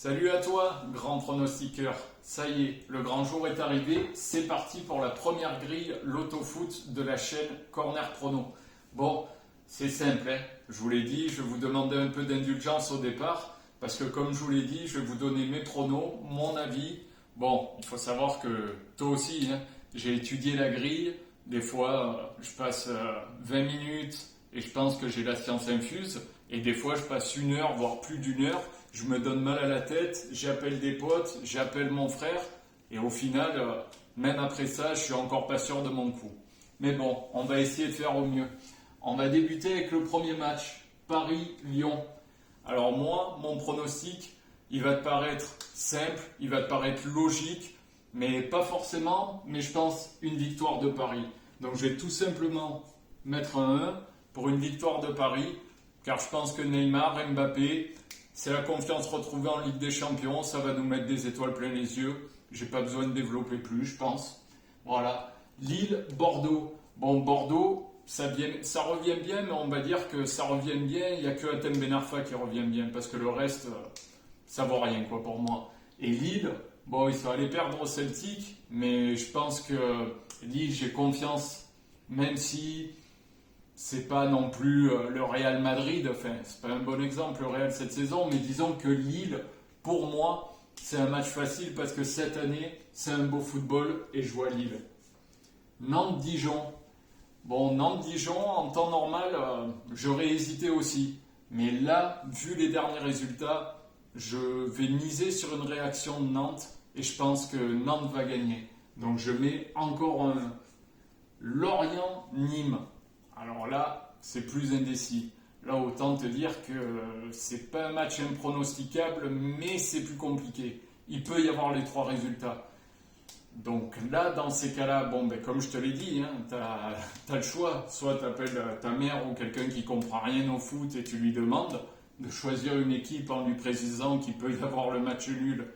Salut à toi, grand pronostiqueur. Ça y est, le grand jour est arrivé. C'est parti pour la première grille Loto-Foot de la chaîne Corner Prono. Bon, c'est simple, hein. Je vous l'ai dit, je vais vous demander un peu d'indulgence au départ. Parce que comme je vous l'ai dit, je vais vous donner mes pronos, mon avis. Bon, il faut savoir que toi aussi, hein, j'ai étudié la grille. Des fois, je passe 20 minutes et je pense que j'ai la science infuse. Et des fois, je passe une heure, voire plus d'une heure. Je me donne mal à la tête, j'appelle des potes, j'appelle mon frère. Et au final, même après ça, je suis encore pas sûr de mon coup. Mais bon, on va essayer de faire au mieux. On va débuter avec le premier match, Paris-Lyon. Alors moi, mon pronostic, il va te paraître simple, il va te paraître logique, mais pas forcément, mais je pense une victoire de Paris. Donc je vais tout simplement mettre un 1 pour une victoire de Paris, car je pense que Neymar, Mbappé, c'est la confiance retrouvée en Ligue des Champions, ça va nous mettre des étoiles plein les yeux. J'ai pas besoin de développer plus, je pense. Voilà. Lille, Bordeaux. Bon, Bordeaux, ça revient bien, mais on va dire que ça revient bien. Il n'y a que Hatem Ben Arfa qui revient bien, parce que le reste, ça vaut rien quoi pour moi. Et Lille, bon, ils sont allés perdre au Celtic, mais je pense que Lille, j'ai confiance, même si c'est pas non plus le Real Madrid, enfin, c'est pas un bon exemple le Real cette saison, mais disons que Lille, pour moi, c'est un match facile parce que cette année, c'est un beau football et je vois Lille. Nantes-Dijon. Bon, Nantes-Dijon, en temps normal, j'aurais hésité aussi. Mais là, vu les derniers résultats, je vais miser sur une réaction de Nantes et je pense que Nantes va gagner. Donc je mets encore un 1. Lorient-Nîmes. Alors là, c'est plus indécis. Là, autant te dire que c'est pas un match impronosticable, mais c'est plus compliqué. Il peut y avoir les trois résultats. Donc là, dans ces cas-là, bon, ben, comme je te l'ai dit, hein, tu as le choix. Soit tu appelles ta mère ou quelqu'un qui comprend rien au foot et tu lui demandes de choisir une équipe en lui précisant qu'il peut y avoir le match nul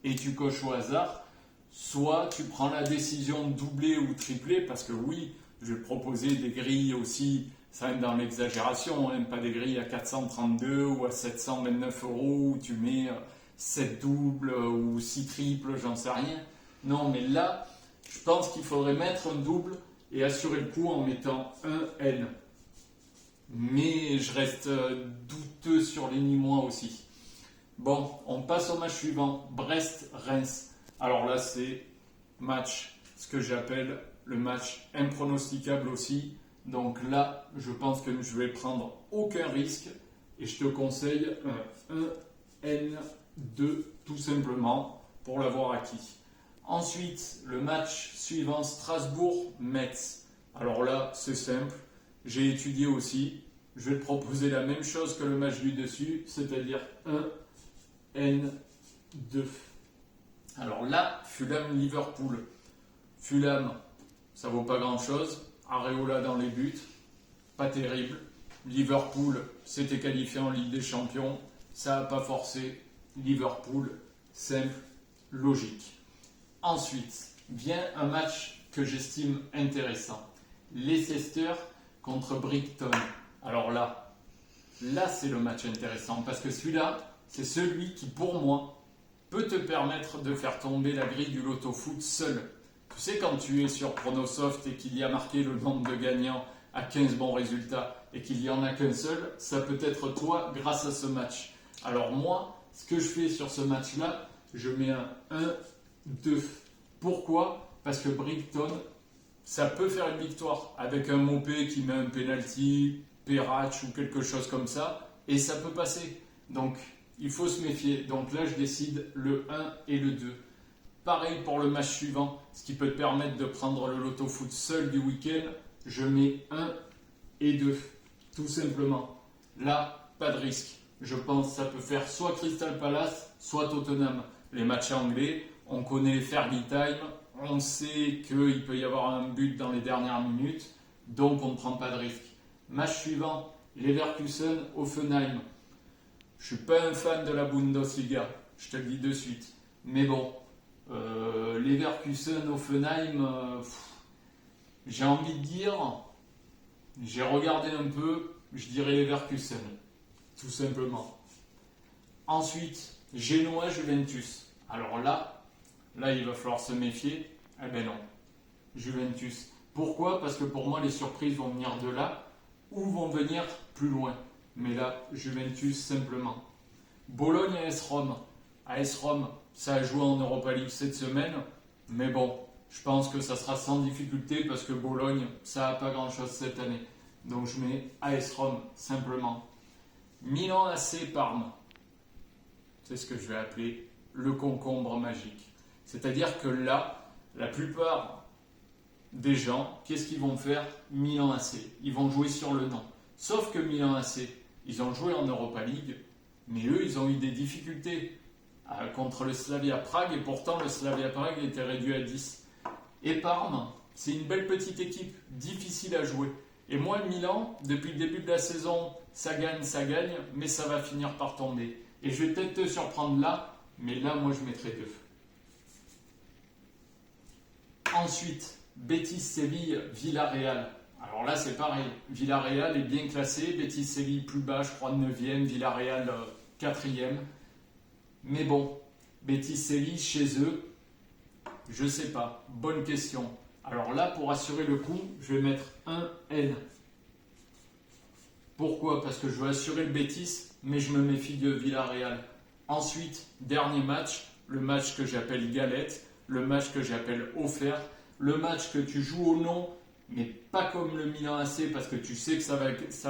et tu coches au hasard. Soit tu prends la décision de doubler ou tripler, parce que oui, je vais proposer des grilles aussi, ça être dans l'exagération, hein, pas des grilles à 432 ou à 729 euros où tu mets 7 doubles ou 6 triples, j'en sais rien. Non, mais là, je pense qu'il faudrait mettre un double et assurer le coup en mettant un N. Mais je reste douteux sur les ni-moi aussi. Bon, on passe au match suivant, Brest-Reims. Alors là, c'est match, ce que j'appelle le match impronosticable aussi. Donc là, je pense que je vais prendre aucun risque et je te conseille un 1N2 tout simplement pour l'avoir acquis. Ensuite, le match suivant, Strasbourg-Metz. Alors là, c'est simple, j'ai étudié aussi. Je vais te proposer la même chose que le match du dessus, c'est-à-dire un N2. Alors là, Fulham-Liverpool. Fulham, ça vaut pas grand-chose. Areola dans les buts, pas terrible. Liverpool s'était qualifié en Ligue des Champions, ça n'a pas forcé. Liverpool, simple, logique. Ensuite, vient un match que j'estime intéressant. Leicester contre Brighton. Alors là c'est le match intéressant parce que celui-là, c'est celui qui pour moi peut te permettre de faire tomber la grille du loto foot seul. Tu sais, quand tu es sur Pronosoft et qu'il y a marqué le nombre de gagnants à 15 bons résultats et qu'il n'y en a qu'un seul, ça peut être toi grâce à ce match. Alors moi, ce que je fais sur ce match-là, je mets un 1-2. Pourquoi ? Parce que Brighton, ça peut faire une victoire avec un Mopé qui met un penalty, Perrache ou quelque chose comme ça, et ça peut passer. Donc, il faut se méfier. Donc là, je décide le 1 et le 2. Pareil pour le match suivant, ce qui peut te permettre de prendre le loto foot seul du week-end, je mets 1 et 2, tout simplement. Là, pas de risque. Je pense que ça peut faire soit Crystal Palace, soit Tottenham. Les matchs anglais, on connaît les Fergie Time, on sait qu'il peut y avoir un but dans les dernières minutes, donc on ne prend pas de risque. Match suivant, Leverkusen-Hoffenheim. Je ne suis pas un fan de la Bundesliga, je te le dis de suite. Mais bon, Leverkusen-Hoffenheim, j'ai envie de dire, j'ai regardé un peu, je dirais Leverkusen, tout simplement. Ensuite, Genoa Juventus. Alors là, il va falloir se méfier. Eh ben non, Juventus. Pourquoi? Parce que pour moi, les surprises vont venir de là ou vont venir plus loin. Mais là, Juventus simplement. Bologne AS Rome. AS Rome, ça a joué en Europa League cette semaine. Mais bon, je pense que ça sera sans difficulté parce que Bologne, ça n'a pas grand-chose cette année. Donc je mets AS Rome simplement. Milan AC Parme. C'est ce que je vais appeler le concombre magique. C'est-à-dire que là, la plupart des gens, qu'est-ce qu'ils vont faire? Milan AC. Ils vont jouer sur le nom. Sauf que Milan AC, ils ont joué en Europa League, mais eux, ils ont eu des difficultés contre le Slavia Prague, et pourtant le Slavia Prague était réduit à 10. Et Parme, c'est une belle petite équipe, difficile à jouer. Et moi, Milan, depuis le début de la saison, ça gagne, mais ça va finir par tomber. Et je vais peut-être te surprendre là, mais là, moi, je mettrai 2. Ensuite, Betis Séville, Villarreal. Alors là, c'est pareil. Villarreal est bien classé. Betis Séville plus bas, je crois, 9e. Villarreal 4e. Mais bon, Betis Séville chez eux, je sais pas. Bonne question. Alors là, pour assurer le coup, je vais mettre un N. Pourquoi? Parce que je veux assurer le Betis, mais je me méfie de Villarreal. Ensuite, dernier match, le match que j'appelle galette, le match que j'appelle offert, le match que tu joues au nom, mais pas comme le Milan AC parce que tu sais que ça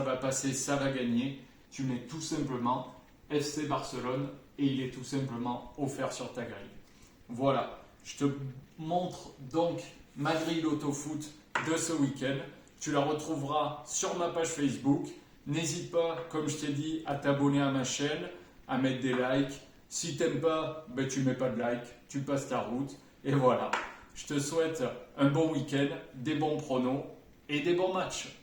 va passer, ça va gagner. Tu mets tout simplement FC Barcelone et il est tout simplement offert sur ta grille. Voilà, je te montre donc ma grille l'autofoot de ce week-end. Tu la retrouveras sur ma page Facebook. N'hésite pas, comme je t'ai dit, à t'abonner à ma chaîne, à mettre des likes. Si t'aimes pas, ben tu mets pas de like, tu passes ta route. Et voilà, je te souhaite un bon week-end, des bons pronos et des bons matchs.